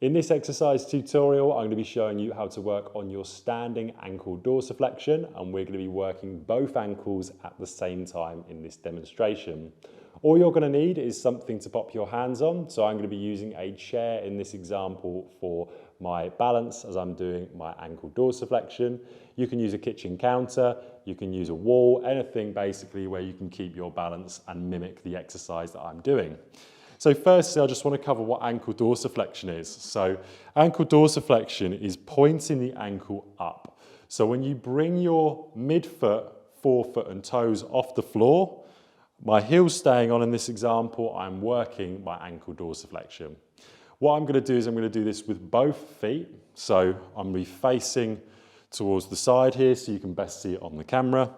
In this exercise tutorial, I'm going to be showing you how to work on your standing ankle dorsiflexion, and we're going to be working both ankles at the same time in this demonstration. All you're going to need is something to pop your hands on, so I'm going to be using a chair in this example for my balance as I'm doing my ankle dorsiflexion. You can use a kitchen counter, you can use a wall, anything basically where you can keep your balance and mimic the exercise that I'm doing. So firstly, I just want to cover what ankle dorsiflexion is. So ankle dorsiflexion is pointing the ankle up. So when you bring your midfoot, forefoot and toes off the floor, my heel's staying on in this example, I'm working my ankle dorsiflexion. What I'm going to do is I'm going to do this with both feet. So I'm going to be facing towards the side here so you can best see it on the camera.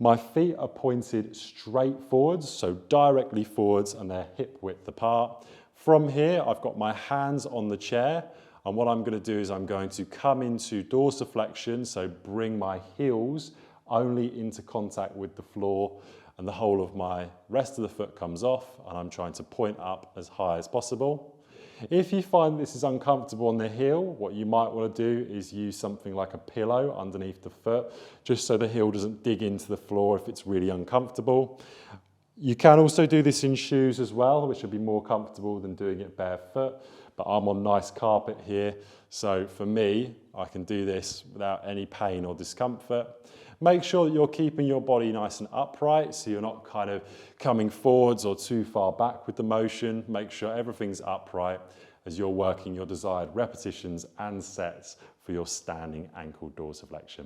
My feet are pointed straight forwards, so directly forwards, and they're hip width apart. From here, I've got my hands on the chair, and what I'm going to do is I'm going to come into dorsiflexion, so bring my heels only into contact with the floor, and the whole of my rest of the foot comes off, and I'm trying to point up as high as possible. If you find this is uncomfortable on the heel, what you might want to do is use something like a pillow underneath the foot, just so the heel doesn't dig into the floor if it's really uncomfortable. You can also do this in shoes as well, which will be more comfortable than doing it barefoot, but I'm on nice carpet here, so for me, I can do this without any pain or discomfort. Make sure that you're keeping your body nice and upright, so you're not kind of coming forwards or too far back with the motion. Make sure everything's upright as you're working your desired repetitions and sets for your standing ankle dorsiflexion.